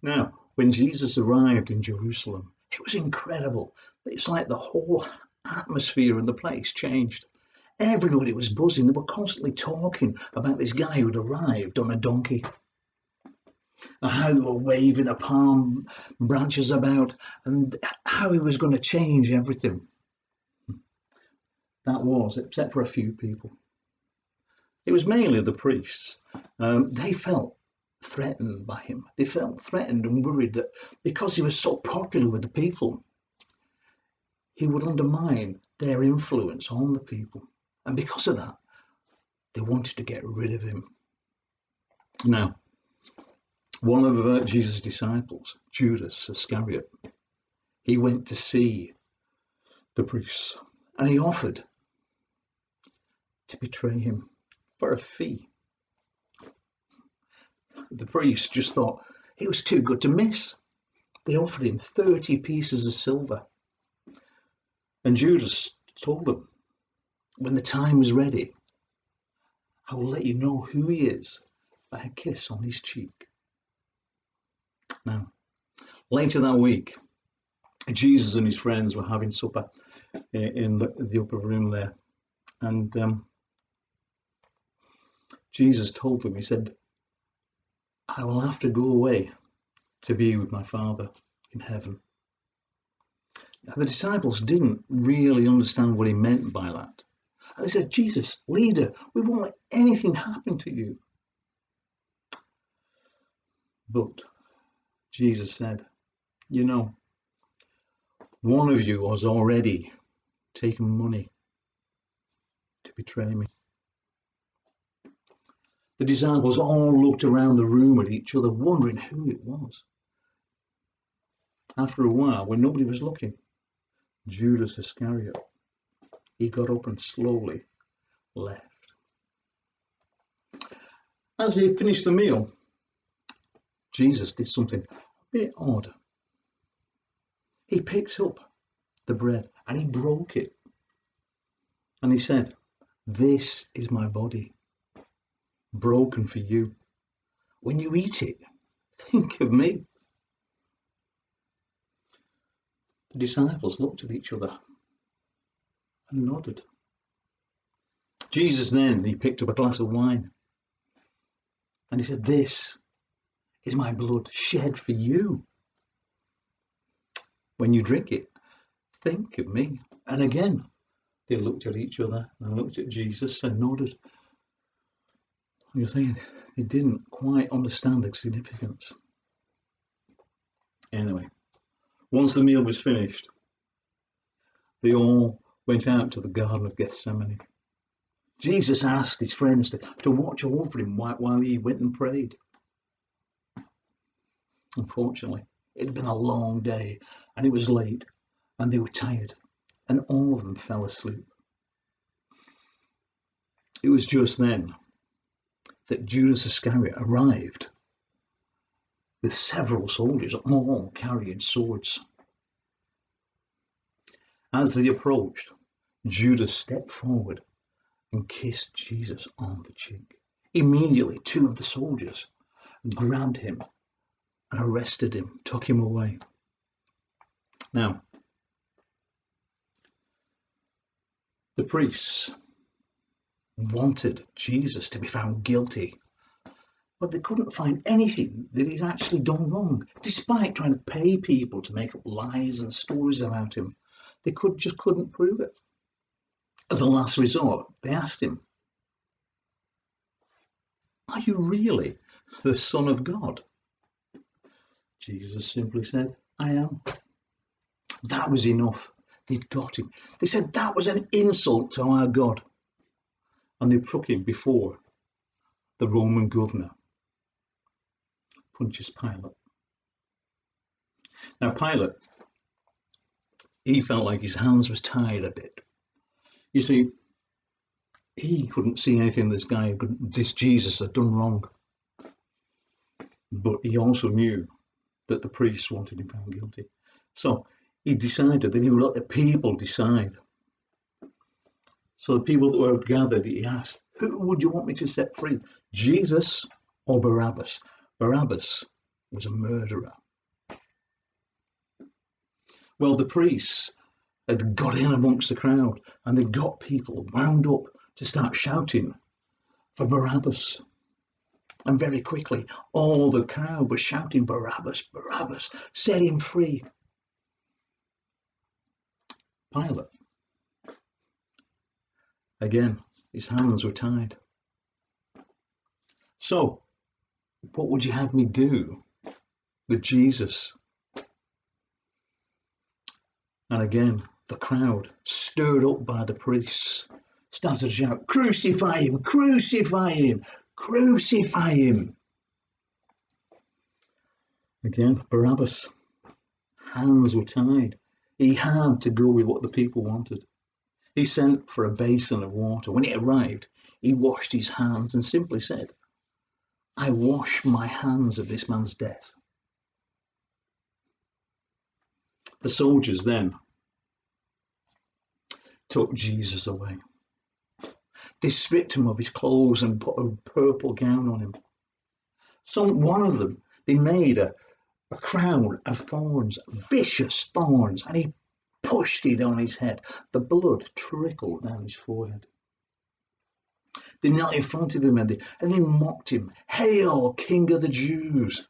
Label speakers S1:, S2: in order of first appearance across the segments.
S1: Now, when Jesus arrived in Jerusalem, it was incredible. It's like the whole atmosphere in the place changed. Everybody was buzzing. They were constantly talking about this guy who'd arrived on a donkey and how they were waving the palm branches about and how he was going to change everything. That was, except for a few people. It was mainly the priests. They felt threatened by him. They felt threatened and worried that because he was so popular with the people, he would undermine their influence on the people. And because of that, they wanted to get rid of him. Now, one of Jesus' disciples, Judas Iscariot, he went to see the priests and he offered to betray him for a fee. The priests just thought it was too good to miss. They offered him 30 pieces of silver. And Judas told them, when the time was ready, I will let you know who he is by a kiss on his cheek. Now, later that week, Jesus and his friends were having supper in the upper room there. And Jesus told them, he said, I will have to go away to be with my Father in heaven. Now, the disciples didn't really understand what he meant by that. And they said, Jesus, leader, we won't let anything happen to you. But Jesus said, you know, one of you has already taken money to betray me. The disciples all looked around the room at each other, wondering who it was. After a while, when nobody was looking, Judas Iscariot, he got up and slowly left. As he finished the meal, Jesus did something a bit odd. He picked up the bread and he broke it. And he said, this is my body, broken for you. When you eat it, think of me. The disciples looked at each other and nodded. Jesus then, he picked up a glass of wine and he said, this is my blood shed for you. When you drink it, think of me. And again, they looked at each other and looked at Jesus and nodded. You're saying they didn't quite understand the significance. Anyway, once the meal was finished, they all went out to the Garden of Gethsemane. Jesus asked his friends to watch over him while he went and prayed. Unfortunately, it had been a long day and it was late and they were tired and all of them fell asleep. It was just then that Judas Iscariot arrived with several soldiers, all carrying swords. As they approached, Judas stepped forward and kissed Jesus on the cheek. Immediately, two of the soldiers grabbed him and arrested him, took him away. Now, the priests wanted Jesus to be found guilty, but they couldn't find anything that he'd actually done wrong. Despite trying to pay people to make up lies and stories about him, they just couldn't prove it. As a last resort, they asked him, are you really the Son of God? Jesus simply said, I am. That was enough. They'd got him. They said that was an insult to our God. And they took him before the Roman governor, Pontius Pilate. Now Pilate, he felt like his hands was tied a bit. You see, he couldn't see anything this Jesus had done wrong. But he also knew that the priests wanted him found guilty. So he decided that he would let the people decide. So the people that were gathered, he asked, who would you want me to set free? Jesus or Barabbas? Barabbas was a murderer. Well, the priests had got in amongst the crowd and they got people wound up to start shouting for Barabbas. And very quickly, all the crowd was shouting, Barabbas, Barabbas, set him free. Pilate, again, his hands were tied. So, what would you have me do with Jesus? And again, the crowd, stirred up by the priests, started to shout, crucify him, crucify him, crucify him. Again, Barabbas, hands were tied. He had to go with what the people wanted. He sent for a basin of water. When it arrived, he washed his hands and simply said, I wash my hands of this man's death. The soldiers then took Jesus away. They stripped him of his clothes and put a purple gown on him. One of them, they made a crown of thorns, vicious thorns, and he pushed it on his head. The blood trickled down his forehead. They knelt in front of him and they mocked him. Hail, King of the Jews!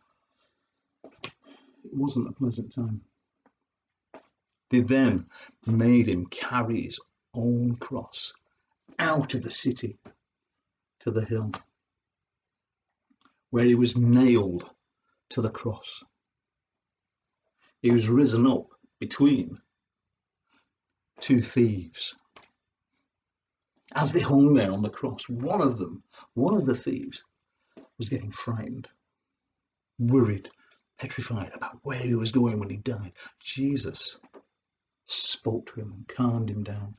S1: It wasn't a pleasant time. They then made him carry his own cross out of the city to the hill, where he was nailed to the cross. He was risen up between two thieves. As they hung there on the cross, one of the thieves, was getting frightened, worried, petrified about where he was going when he died. Jesus spoke to him and calmed him down.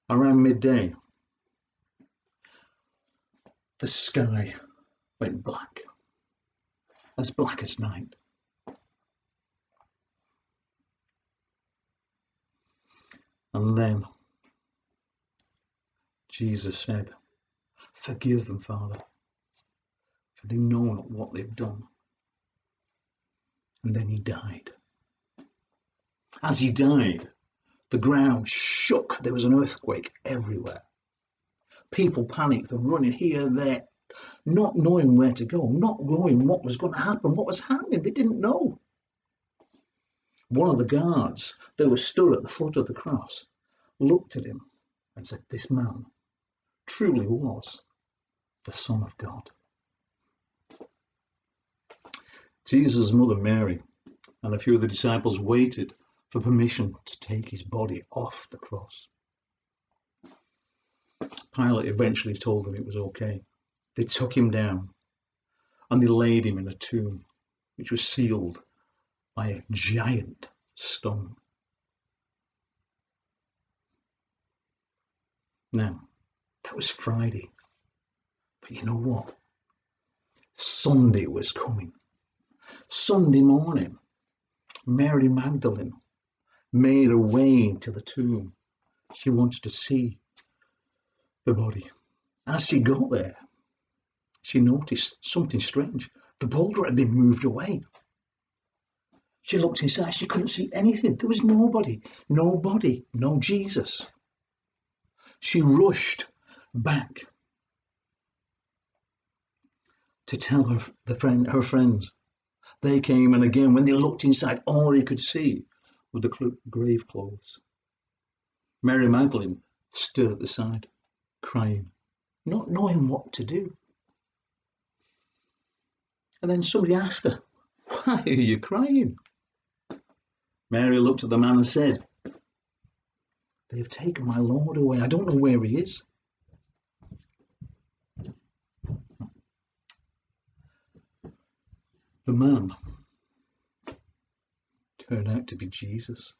S1: Around midday, the sky went black as night. And then Jesus said, forgive them, Father, for they know not what they've done. And then he died. As he died, the ground shook. There was an earthquake everywhere. People panicked and running here and there, not knowing where to go, not knowing what was going to happen, what was happening. They didn't know. One of the guards that was stood at the foot of the cross looked at him and said, this man truly was the Son of God. Jesus' mother Mary and a few of the disciples waited for permission to take his body off the cross. Pilate eventually told them it was okay. They took him down and they laid him in a tomb which was sealed by a giant stone. Now, that was Friday. But you know what? Sunday was coming. Sunday morning, Mary Magdalene made her way to the tomb. She wanted to see the body. As she got there, she noticed something strange. The boulder had been moved away. She looked inside. She couldn't see anything. There was nobody, no Jesus. She rushed back to tell her friends. They came, and again, when they looked inside, all they could see were the grave clothes. Mary Magdalene stood at the side, crying, not knowing what to do. And then somebody asked her, why are you crying? Mary looked at the man and said, they have taken my Lord away. I don't know where he is. The man turned out to be Jesus.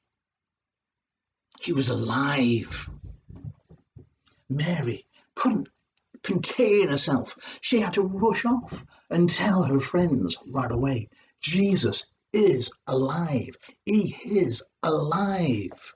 S1: He was alive. Mary couldn't contain herself. She had to rush off and tell her friends right away, Jesus is alive. He is alive.